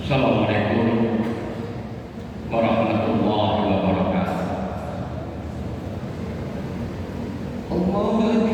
Assalamualaikum warahmatullahi wabarakatuh. Allahu Akbar, Allahu Akbar, Allahu Akbar.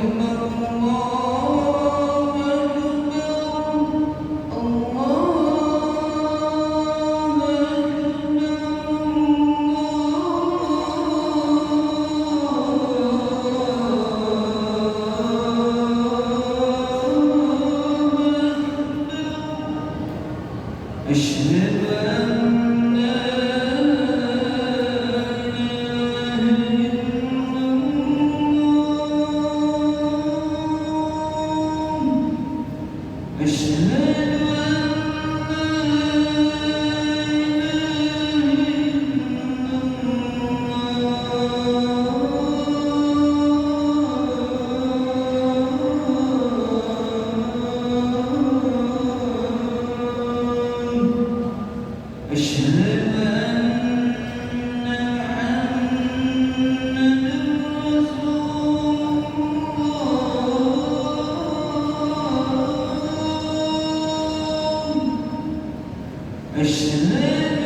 Asyhadu an la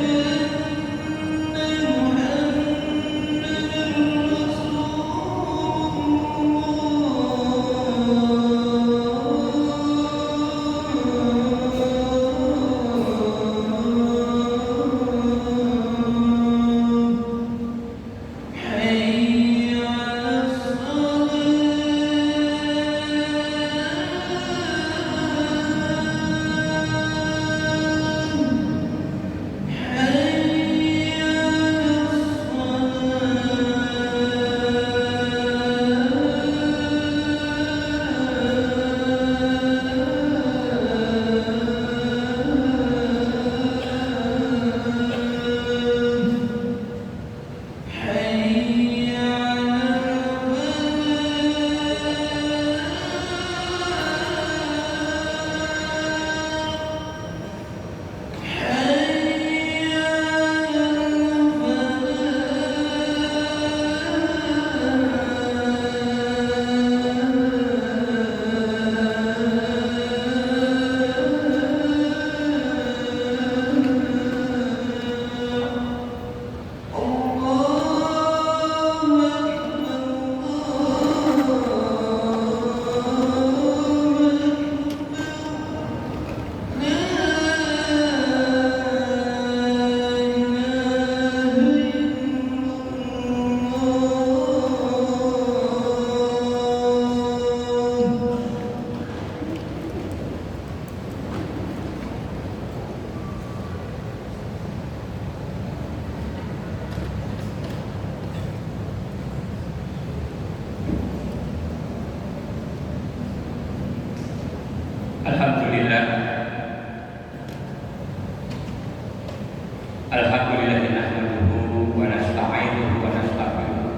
Alhamdulillah nahmaduhu wa nasta'inuhu wa nastaghfiruh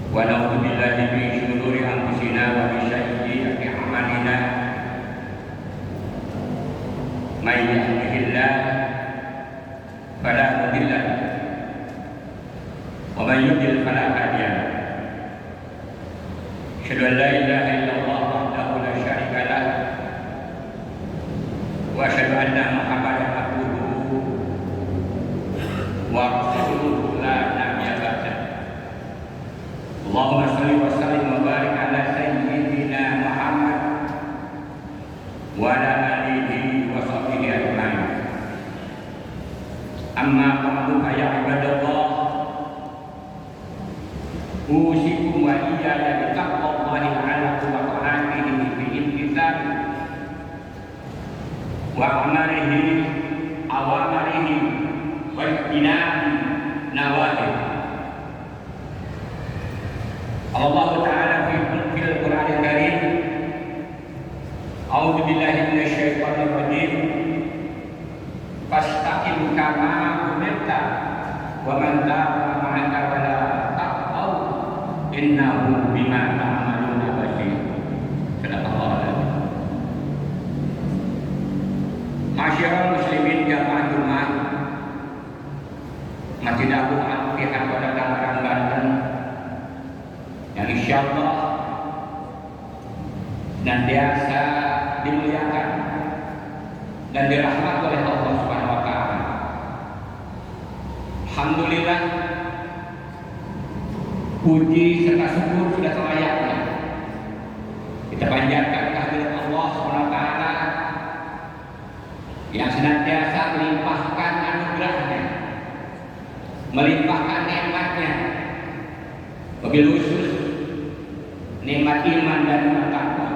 wa na'udzu billahi min shururi anfusina wa min sayyi'ati a'malina may yahdihillah fala mudilla lahu wa man yudlil fala hadiya lahu. Asyhadu an la ilaha illallah wahdahu la syarika lahu wa asyhadu anna Muhammadan abduhu wa rasuluhu la nabiyya ba'dah. Allahumma shalli wa sallim wa barik ala sayyidina Muhammad wa ala alihi wa sahbihi ajma'in. Amma ba'du fa ya ibadallah, usikum wa iyaya bi taqwallahi ala wa ta'atihi bi imtithal wa amalihi awamirihi wa ijtinabi nawahi. Allah Ta'ala fil Qur'an al-Karim, A'udzu billahi minasyaitonir rajim, fastaqim kama umirta wa man taba ma'aka wa la taqaw innahu bima ta'maluna basir. Sadaqallahu alazim. Masyarakat muslimin jamaah Jumat Masjid Agung Al-Fatihah pada Tangerang, Banten, yang insyaallah senantiasa dimuliakan dan dirahmati oleh Allah Subhanahu wa taala. Alhamdulillah, puji serta syukur sudah selayaknya kita panjatkan kehadirat Allah Subhanahu wa taala yang senantiasa melimpahkan anugerahnya, melimpahkan nikmatnya, wabil khusus nikmat iman dan takwa,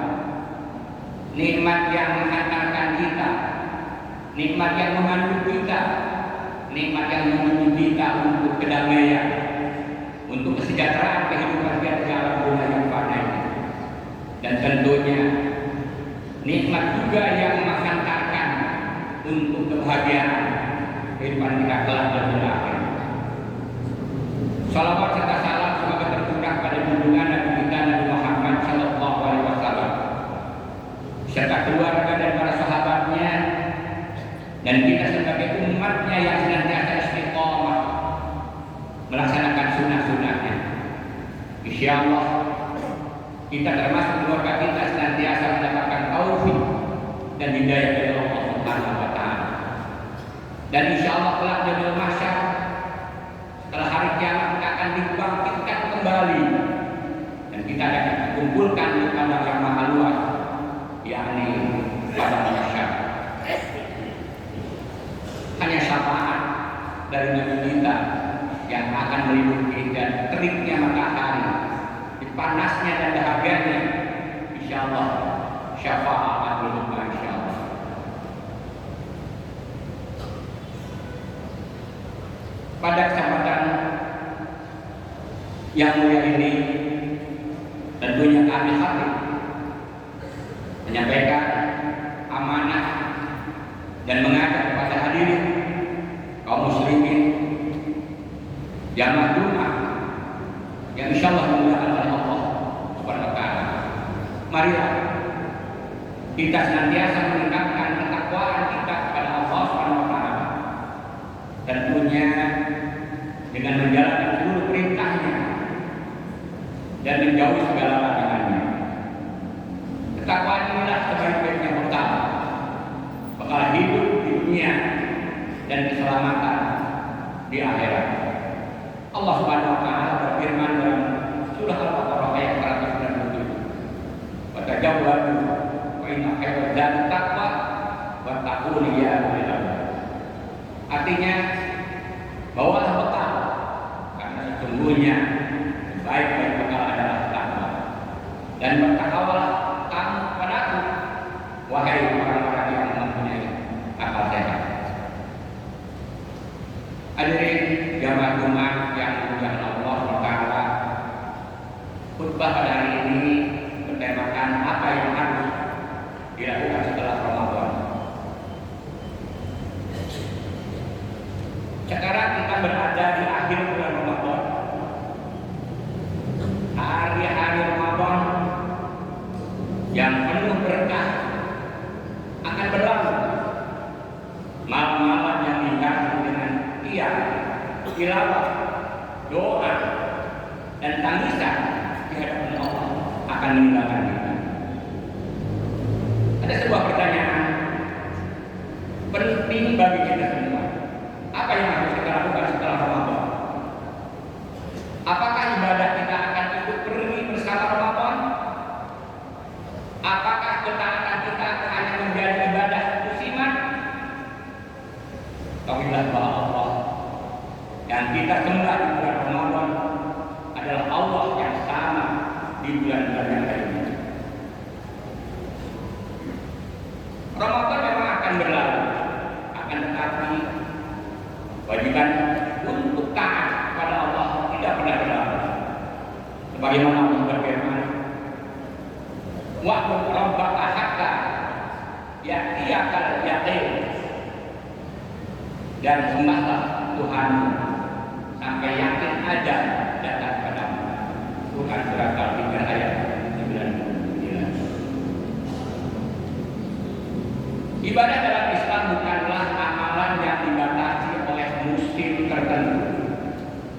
nikmat yang menghantarkan kita, nikmat yang memandu kita, nikmat yang menuntun kita untuk kedamaian, untuk kesejahteraan kehidupan kita di alam dunia yang fana ini. Dan tentunya nikmat juga yang menghantarkan untuk kebahagiaan kehidupan kita kelak dan berakhir. Salawat serta salam semoga tercurah pada junjungan Nabi kita Nabi Muhammad Sallallahu Alaihi Wasallam serta keluarga dan para sahabatnya, dan kita sebagai umatnya yang senantiasa istiqomah melaksanakan sunnah-sunnahnya. Insyaallah kita termasuk keluarga kita senantiasa mendapatkan taufik dan hidayah dari Allah Subhanahu wa taala. Dan insyaallah kelak di yaumul mahsyar, setelah hari kiamat kita akan dibangkitkan kembali dan kita akan dikumpulkan di padang yang maha luas, yakni padang mahsyar. Hanya syafaat dari Nabi kita yang akan melindungi dan teriknya matahari, di panasnya dan dahagianya, insyaallah syafaatul ummah insyaallah. Pada kesempatan yang mulia ini tentunya kami khatib menyampaikan amanah dan mengajak kepada hadirin kaum muslimin jamaah Jumat yang insyaallah dimuliakan oleh Allah Subhanahu wa taala. Marilah kita senantiasa meningkatkan ketakwaan kita kepada Allah Subhanahu wa taala, tentunya dengan menjalankan seluruh perintahnya dan menjauhi segala larangannya. Ketakwaan inilah sebaik-baiknya bekal hidup di dunia dan keselamatan di akhirat. Allah Subhanahu wa taala berfirman dalam surah Al-Baqarah ayat 197, "Wa tajawwadu wa inna khairaz zadi taqwa wa taqul ya ulil albab." Artinya, bawalah bekal karena sesungguhnya baik-baik bekal adalah takwa, dan bertakwalah kamu kepadaku wahai orang-orang yang mempunyai akal sehat. Hadirin jamaah Jumat yang dimuliakan Allah SWT, khutbah pada hari ini bertemakan apa yang harus dilakukan setelah Ramadan. Sekarang kita berada di akhir bulan Ramadan. Hari-hari Ramadan yang penuh berkah akan berlalu. Malam-malam yang dihiasi dengan qiyam, tilawah, doa, dan tangisan di hadapan Allah akan meninggalkan kita. Ada sebuah pertanyaan penting bagi kita semua. Apa yang harus kita lakukan setelah Ramadan? Apakah ibadah kita akan ikut pergi bersama Ramadan? Apakah ketaatan kita hanya menjadi ibadah musiman? Ketahuilah bahwa Allah yang kita sembah di bulan Ramadan adalah Allah yang sama di bulan-bulan yang lainnya. Ramadan memang akan berlalu, akan tetapi lagi. Kewajiban untuk taat kepada Allah tidak pernah berlalu. Sebagaimana Allah berfirman, wa'bud rabbaka hatta ya'tiyakal yaqin, dan sembahlah Tuhan sampai yakin ajal datang padamu. Bukan surat Al-Baqarah ayat 99. Ibadah dalam Islam bukanlah amalan yang dibatasi oleh musim tertentu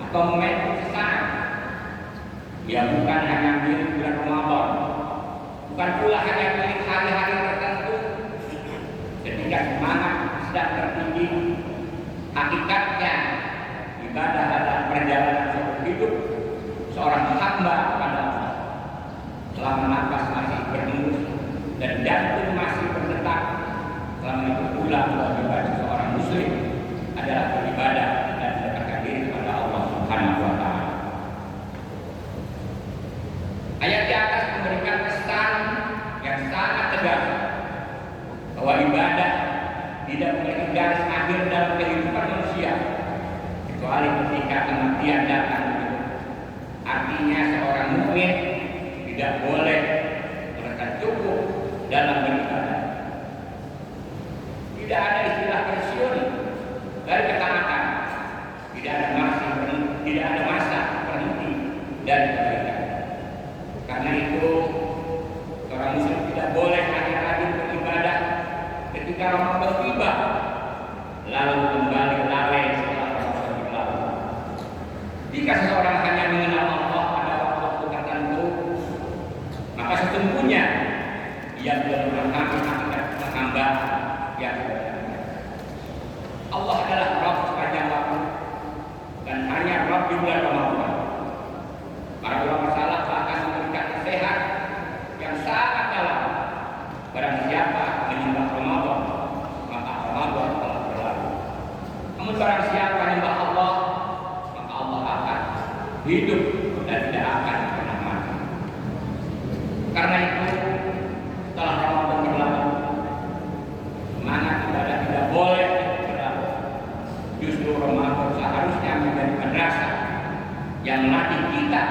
atau momentum sesaat. Ya, bukan hanya milik bulan Ramadan, bukan pula hanya milik hari-hari tertentu. Ketika semangat sedang tertinggi, hakikatnya ibadah adalah perjalanan seumur hidup seorang hamba kepada Allah. Selama nafas masih berhembus dan jantung masih berdetak, selama itu pula kewajiban seorang muslim adalah beribadah dan mendekatkan diri kepada Allah Subhanahu wa Ta'ala. Ayat di atas memberikan pesan yang sangat tegas bahwa ibadah tidak memiliki garis akhir dalam kehidupan manusia kecuali ketika kematian datang. Artinya seorang mukmin tidak boleh merasa cukup dalam beribadah. Tidak ada istilah pensiun dari ketaatan. Tidak ada masa berhenti dari kebaikan. Karena itu seorang muslim tidak boleh hanya rajin beribadah ketika Ramadan tiba lalu kembali lalai setelah Ramadan berlalu. Jika seseorang hanya mengenal Allah pada waktu tertentu, maka sesungguhnya ia belum memahami hakikat hamba yang sebenarnya. Allah adalah Rabb sepanjang waktu dan hanya Rabb di bulan Ramadan. Para ulama salaf bahkan memberikan nasihat yang sangat dalam. Barang siapa menyembah Ramadan, maka Ramadan telah berlalu. Namun barang siapa menyembah Allah, maka Allah akan hidup dan tidak akan pernah mati. Karena itu, setelah Ramadan berlalu, semangat ibadah tidak boleh berlalu. Justru Ramadan seharusnya menjadi madrasah yang melatih kita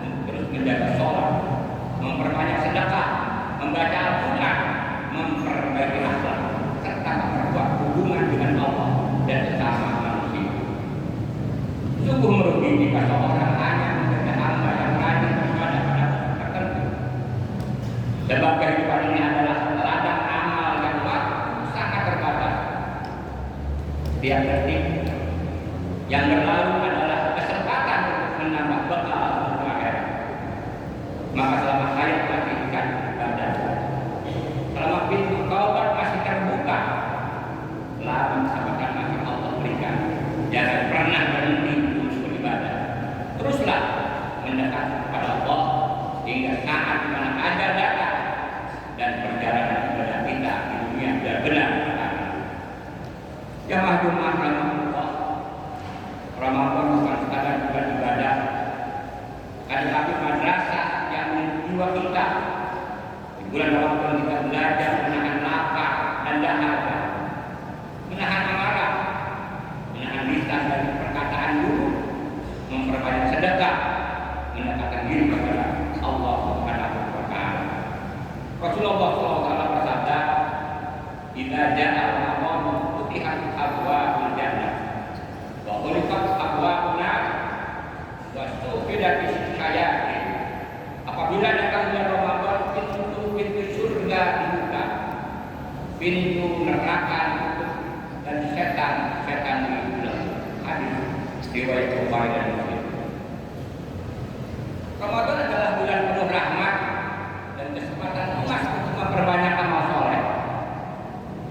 untuk terus menjaga sholat, memperbanyak sedekah, membaca Al-Quran, memperbaiki akhlak, serta memperkuat hubungan dengan Allah dan sesama manusia. Sungguh merugi jika seorang hanya menjadi hamba yang rajin beribadah pada waktu tertentu. Sebab kehidupan ini adalah ladang amal yang sangat terbatas. Setiap detik yang berlalu adalah kesempatan untuk menambah bekal untuk akhirat. Maka selama hayat masih ibadah, selama pintu taubat masih terbuka, lalu kesempatan masih Allah berikan. Jangan pernah berhenti untuk beribadah. Teruslah mendekat kepada Allah hingga saat di mana ajal datang dan perjalanan ibadah kita di dunia benar-benar berakhir. Jamaah Jumat rahimahullah, Ramadan bukan sekadar bulan ibadah, tetapi madrasah yang menjiwa kita. Di bulan Ramadan kita belajar menahan lapar dan dahaga, menahan amarah, menahan lisan dari perkataan buruk, memperbanyak sedekah, mendekatkan diri kepada Allah Subhanahu wa Ta'ala. Rasulullah SAW bersabda, "Idza ja'a Ramadan futihat abwaabul jannah wa ghulqat abwaabun nar wa sufidat syayatin." Apabila datang bulan Ramadan, pintu surga dibuka, pintu neraka ditutup, dan setan dibunuh. Hadis riwayat Bukhari dan Muslim. Ramadan adalah bulan penuh rahmat dan kesempatan emas untuk memperbanyak amal soleh.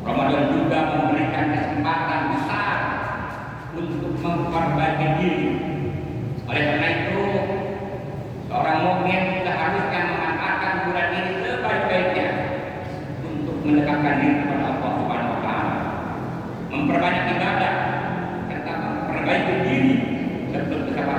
Ramadan juga memberikan kesempatan besar untuk memperbaiki diri. Oleh karena itu, seorang mukmin seharusnya memanfaatkan bulan ini sebaik-baiknya untuk mendekatkan diri kepada Allah Subhanahu wa Ta'ala, memperbanyak ibadah serta memperbaiki diri sebelum kesabaran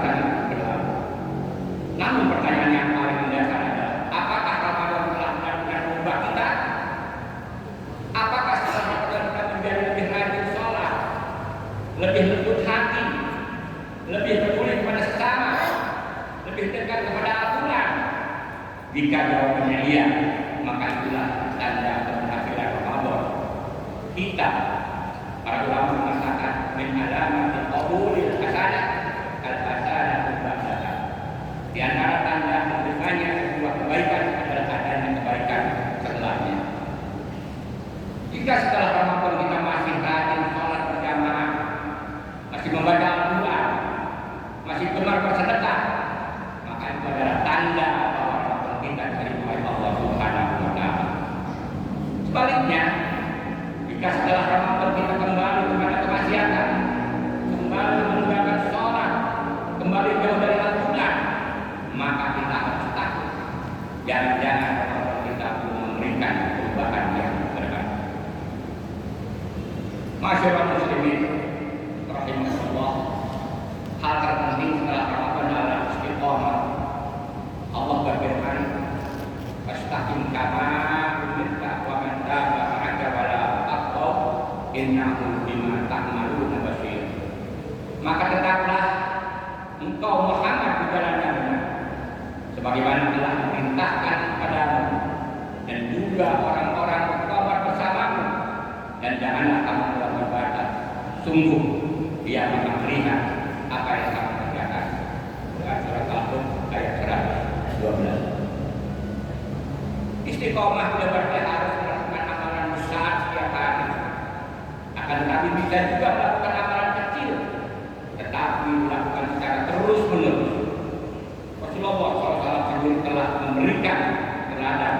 Jika jawabannya iya, maka itulah tanda keberhasilan Ramadan. Kita para ulama mengatakan min alamati qabulil hasanah al-hasanatu ba'daha. Di antara tanda diterimanya sebuah kebaikan adalah adanya kebaikan setelahnya. Jika setelah Ramadan kita masih rajin sholat berjamaah, masih membaca Al-Quran, masih gemar bersedekah, maka itu adalah tanda bahwa Ramadan kita diterima oleh Allah Subhanahu wa Ta'ala. Sebaliknya, jika setelah Ramadan kita kembali kepada kemaksiatan, kembali meninggalkan sholat, kembali jauh dari Al-Quran, maka kita harus takut. Jangan-jangan Ramadan kita belum memberikan perubahan yang berarti. Masyarakat muslimin rahimahullah, hal terpenting setelah Ramadan adalah istiqomah. Allah berfirman, "Fastaqim kama umirta wa man taba ma'aka wa la taqaw innahu bima ta'maluna basir." Maka tetaplah engkau Muhammad di jalan yang benar, sebagaimana telah diperintahkan kepadamu, dan juga orang-orang bertobat bersamamu, dan janganlah kamu melakukan ibadah. Sungguh Dia akan melihat apa yang kamu kerjakan. Surat Al-Hud ayat 112. Istiqomah tidak berarti harus melakukan amalan besar setiap hari. Akan tetapi bisa juga melakukan amalan kecil, tetapi dilakukan secara terus menerus. Rasulullah SAW sendiri telah memberikan teladan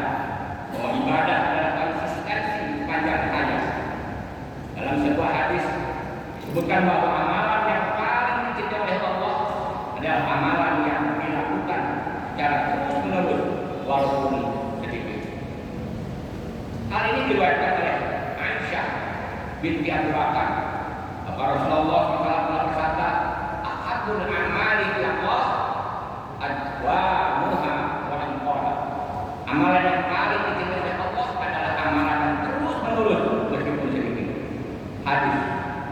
bahwa ibadah adalah konsistensi sepanjang hayat. Dalam sebuah hadis disebutkan bahwa amalan yang paling dicintai oleh Allah adalah amalan yang dilakukan secara terus menerus walaupun sedikit. Hal ini diriwayatkan oleh Aisyah binti Abu Bakar. Rasulullah SAW telah bersabda, "Ahabul amali ila Allah adwamuha wa anqadha." Amalan yang paling dicintai oleh Allah adalah amalan yang terus menerus meskipun sedikit. Hadis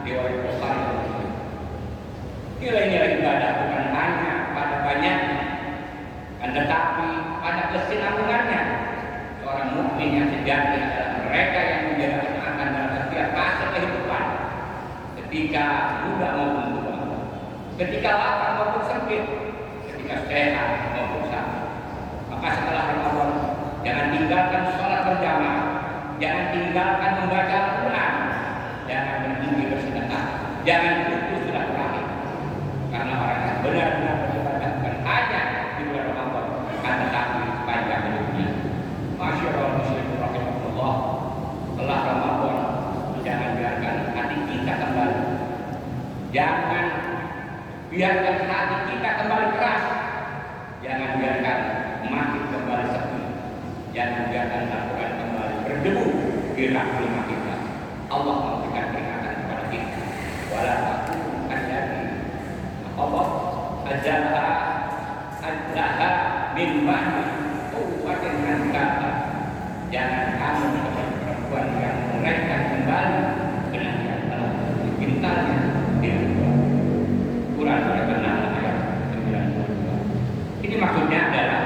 riwayat Bukhari dan Muslim. Nilai-nilai ibadah bukan hanya pada banyaknya, kan tetapi pada kesinambungannya. Seorang mukmin yang sejati adalah mereka yang menjaga ketaatan dalam setiap fase kehidupan, ketika muda maupun tua, ketika lapang maupun sempit, ketika sehat maupun sakit. Maka setelah Ramadan, jangan tinggalkan sholat berjamaah, jangan tinggalkan membaca Al-Quran, jangan berhenti bersedekah, jangan putus silaturahmi. Karena orang yang benar-benar beribadah bukan hanya di bulan Ramadan, akan tetapi sepanjang hidupnya. Masyaallah muslimin rahimahullah, setelah Ramadan jangan biarkan hati kita kembali. Jangan biarkan hati kita kembali keras. Jangan biarkan masjid kembali sepi. Jangan biarkan Al-Quran kembali berdebu di rak rumah kita. Allah memberikan peringatan kepada kita. Wala takunu allati Allah ajaha min ba'di quwwatin ankata. Jangan kamu seperti perempuan yang mereka kembali dengan yang telah dipintalnya di rumah. Quran terkenal ayat 92. Ini maksudnya adalah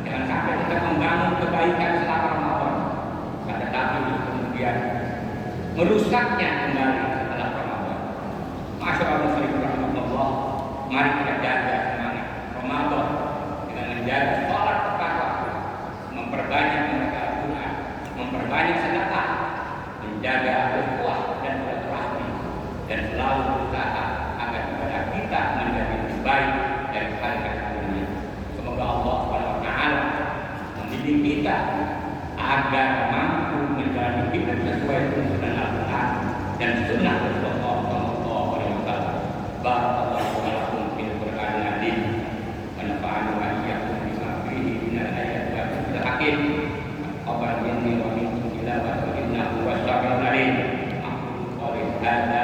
jangan sampai kita membangun kebaikan selama Ramadan, tetapi kemudian merusaknya kembali setelah Ramadan. Masyaallah muslimin rahimahullah, mari kita jaga semangat Ramadan dengan menjaga sholat tepat waktu, memperbanyak membaca Al-Quran, memperbanyak sedekah, menjaga ukhuwah dan silaturahmi, dan selalu berusaha agar ibadah kita menjadi lebih baik dari hari sebelumnya. Semoga Allah SWT mendidik kita agar mampu menjalani hidup sesuai tuntunan Al-Quran dan sunnah Rasulullah SAW. Barakallahu lakum fil Qur'anil azim wa nafa'ana wa iyyakum bima fihi minal ayati wa dhikril hakim. Qabla minni wa minkum tilawatan innahu was-sami'ul 'alim. Aqulu qawli hadza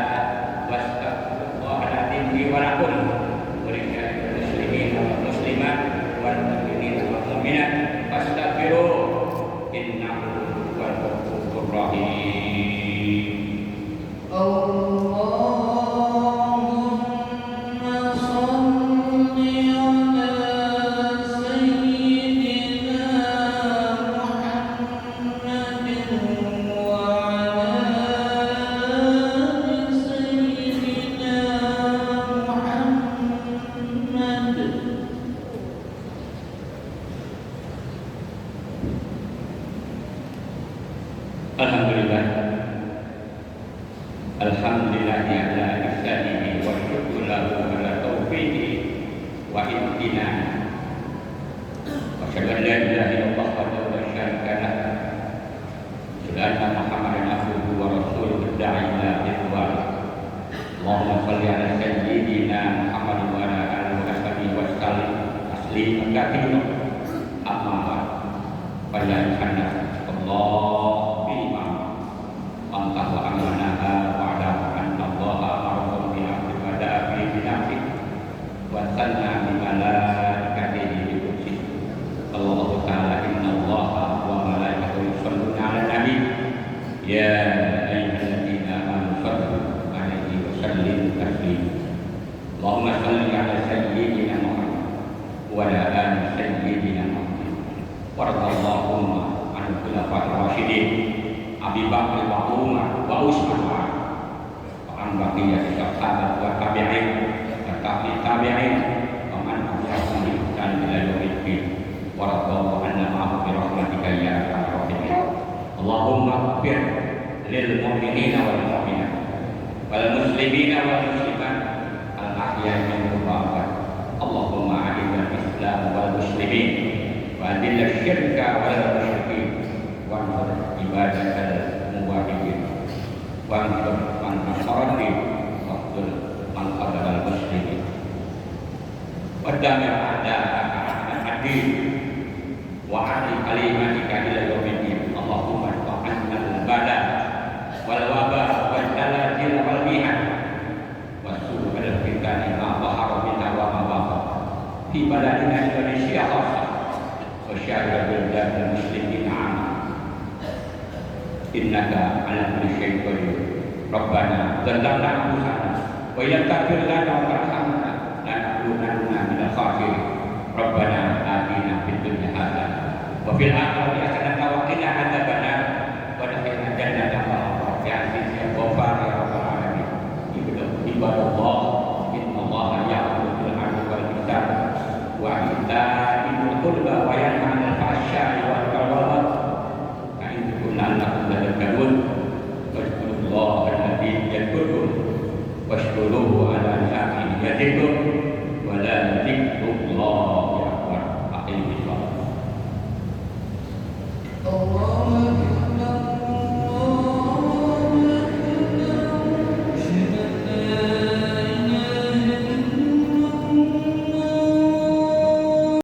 wastaghfirullahal azim li wa lakum wa lil muslimin wal muslimat wal mu'minin wal mu'minat fastaghfiruh innahu huwal ghafurur rahim. Allahumma Alhamdulillah. Alhamdulillah ala ihsanihi wa syukur lahu ala taufiqi wa imtinani. Wa asyhadu an la ilaha illallah wahdahu la syarika lah. Wa anna Muhammadan abduhu wa rasuluhu da'i ila ridwan. Allahumma shalli ala sayyidina Muhammad wa ala alihi wa sahbihi wa sallim tasliman katsiran. Amma ba'd. Fa ya ayyuhan Allah bima anta wa amanaha wa ala anna Allah amarakum bi amri wa da'a bi binafsi wa sanna bi malaikatihi bi qudsi. Allah ta'ala inna Allah wa malaikatahu yusholluna 'alan nabi ya ayyuhalladzina amanu shallu 'alaihi wa sallimu taslima. Allahumma shalli 'ala sayyidina Muhammad wa ala ali sayyidina Muhammad warḍallahu khulafa'ir rasyidin Abi Bakr wa Umar wa Utsman wa an baqiyati sahabat wa tabi'in wa tabi'in wa man tabi'ahum bi ihsan ila yaumil din wa radallahu anna ma'ahu bi rahmatika ya arhamar rahimin. Allahumma ighfir lil mu'minina wal mu'minat wal muslimina wal muslimat al ahya'i minhum wa amwat. Allahumma a'idil islam wal muslimin wa adil syirka wal musyrikin wa'anzur ibadakal muwahhidin wa'anzur man nasarani wa'anzur man qadal muslimin wa damir a'da'aka ad-din wa ahli kalimatika ila yaumiddin. Allahumma ta'anna al-bala wal waba wal jalajil wal mihan wa su'al fitani ma bahara minha wa ma baqa fi baladina Indonesia khassa wa syahida bil muslimin 'amma innaka ala kulli syai'in qadir. Rabbana zalamna anfusana wa illam taghfir lana wa tarhamna lanakunanna minal khasirin. Rabbana atina fid dunya hasanah wa fil akhirati hasanah wa qina adzabannar wa adkhilna jannata ma'al aziz ya ghaffar ya rabbal alamin. Ibadallah innallaha ya'muru bil 'adli wal ihsan wa ita'i dzil qurba wa yanha 'anil fahsya'i wal munkar la'allakum tadhakkarun. Washkurullaha alladzi yadhkurkum washkuruhu ala ni'amihi yazidkum wa la dzikrullahi akbar. Aqim bis-shalah.